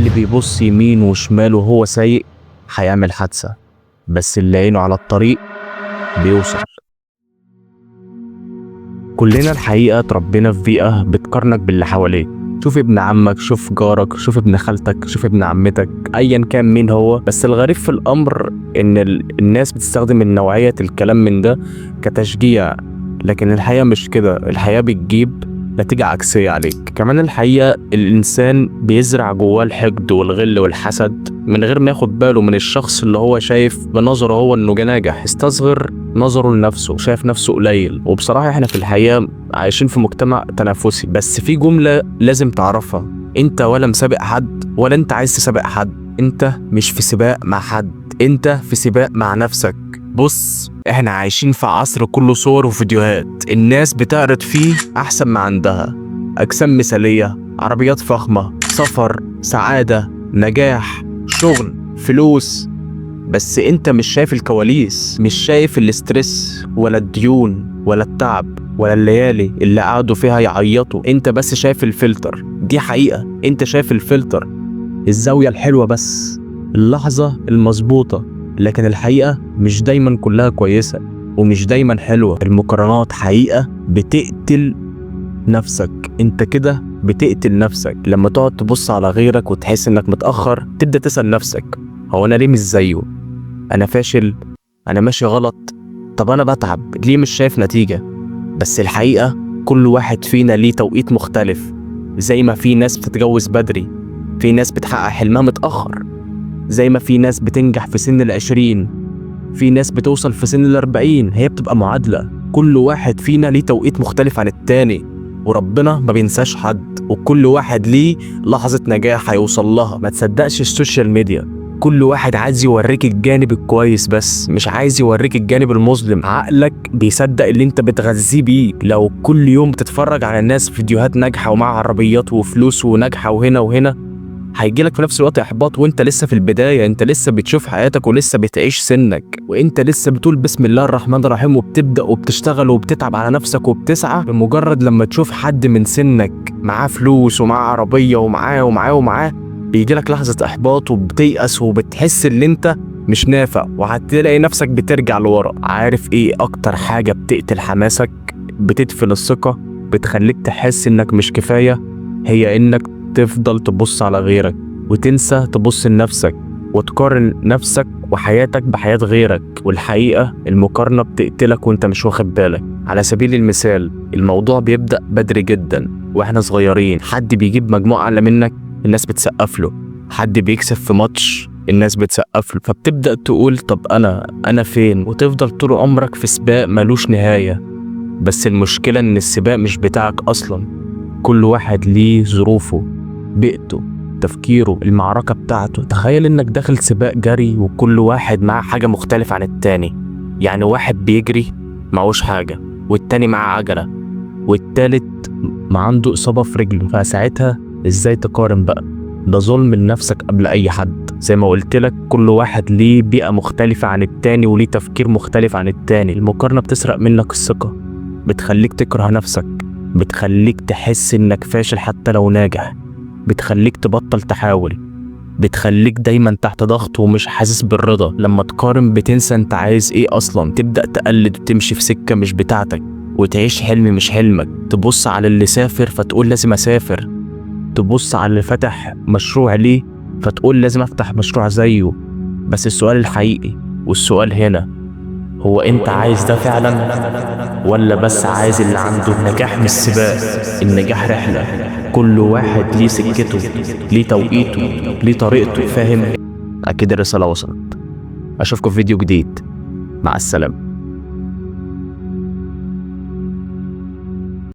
اللي بيبص يمين وشمال وهو سايق هيعمل حادثة، بس اللي عينه على الطريق بيوصل. كلنا الحقيقة اتربينا في بيئة بتقارنك باللي حواليك. شوف ابن عمك، شوف جارك، شوف ابن خالتك، شوف ابن عمتك، ايا كان مين هو. بس الغريب في الامر ان الناس بتستخدم النوعية الكلام من ده كتشجيع، لكن الحقيقة مش كده. الحقيقة بتجيب نتيجة عكسية عليك. كمان الحقيقة الإنسان بيزرع جواه الحقد والغل والحسد من غير ما ياخد باله من الشخص اللي هو شايف بنظره هو إنه ناجح. استصغر نظره لنفسه، شايف نفسه قليل. وبصراحة إحنا في الحقيقة عايشين في مجتمع تنافسي، بس في جملة لازم تعرفها: أنت ولا مسابق حد ولا أنت عايز تسابق حد. أنت مش في سباق مع حد، أنت في سباق مع نفسك. بص، احنا عايشين في عصر كله صور وفيديوهات الناس بتعرض فيه احسن ما عندها: اجسام مثالية، عربيات فخمة، سفر، سعادة، نجاح، شغل، فلوس. بس انت مش شايف الكواليس، مش شايف الاسترس ولا الديون ولا التعب ولا الليالي اللي قعدوا فيها يعيطوا. انت بس شايف الفلتر. دي حقيقة، انت شايف الفلتر، الزاوية الحلوة بس، اللحظة المظبوطة. لكن الحقيقة مش دايما كلها كويسة ومش دايما حلوة. المقارنات حقيقة بتقتل نفسك. انت كده بتقتل نفسك. لما تقعد تبص على غيرك وتحس انك متأخر، تبدأ تسأل نفسك: هو انا ليه مش زيه؟ انا فاشل؟ انا ماشي غلط؟ طب انا بتعب ليه مش شايف نتيجة؟ بس الحقيقة كل واحد فينا ليه توقيت مختلف. زي ما في ناس بتتجوز بدري، في ناس بتحقق حلمها متأخر. زي ما في ناس بتنجح في سن 20، في ناس بتوصل في سن 40. هي بتبقى معادلة. كل واحد فينا ليه توقيت مختلف عن التاني، وربنا ما بينساش حد، وكل واحد ليه لحظة نجاح هيوصل لها. ما تصدقش السوشيال ميديا، كل واحد عايز يوريك الجانب الكويس بس مش عايز يوريك الجانب المظلم. عقلك بيصدق اللي انت بتغذيه بيه. لو كل يوم بتتفرج على الناس فيديوهات ناجحة ومع عربيات وفلوس وناجحة وهنا وهنا، هيجيلك في نفس الوقت احباط. وانت لسه في البداية، انت لسه بتشوف حياتك ولسه بتعيش سنك، وانت لسه بتقول بسم الله الرحمن الرحيم وبتبدأ وبتشتغل وبتتعب على نفسك وبتسعى. بمجرد لما تشوف حد من سنك معاه فلوس ومعاه عربية ومعاه بيجيلك لحظة احباط وبتيأس وبتحس ان انت مش نافع، وهتلاقي نفسك بترجع لورا. عارف ايه اكتر حاجة بتقتل حماسك، بتدفن الثقة، بتخليك تحس انك مش كفاية؟ هي انك تفضل تبص على غيرك وتنسى تبص لنفسك، وتقارن نفسك وحياتك بحياة غيرك. والحقيقة المقارنة بتقتلك وانت مش واخد بالك. على سبيل المثال، الموضوع بيبدأ بدري جدا واحنا صغيرين. حد بيجيب مجموعة أعلى منك، الناس بتسقف له. حد بيكسب في ماتش، الناس بتسقف له. فبتبدأ تقول طب أنا فين؟ وتفضل طول عمرك في سباق ملوش نهاية. بس المشكلة إن السباق مش بتاعك أصلا. كل واحد ليه ظروفه، بيئته، تفكيره، المعركة بتاعته. تخيل إنك داخل سباق جري وكل واحد معاه حاجة مختلفة عن التاني. يعني واحد بيجري معهوش حاجة، والتاني معاه عجلة، والتالت ما عنده إصابة في رجله. فساعتها إزاي تقارن بقى؟ ده ظلم لنفسك قبل أي حد. زي ما قلت لك، كل واحد ليه بيئة مختلفة عن التاني وليه تفكير مختلف عن التاني. المقارنة بتسرق منك الثقة، بتخليك تكره نفسك، بتخليك تحس إنك فاشل حتى لو ناجح، بتخليك تبطل تحاول، بتخليك دايما تحت ضغط ومش حاسس بالرضا. لما تقارن بتنسى انت عايز ايه اصلا، تبدأ تقلد وتمشي في سكة مش بتاعتك، وتعيش حلم مش حلمك. تبص على اللي سافر فتقول لازم اسافر، تبص على اللي فتح مشروع ليه فتقول لازم افتح مشروع زيه. بس السؤال الحقيقي والسؤال هنا هو: انت عايز ده فعلا، ولا بس عايز اللي عنده نجاح مش سباق؟ النجاح رحلة، كل واحد ليه سكته، ليه توقيته، ليه طريقته. فاهم؟ اكيد الرسالة وصلت. اشوفكم في فيديو جديد. مع السلامة.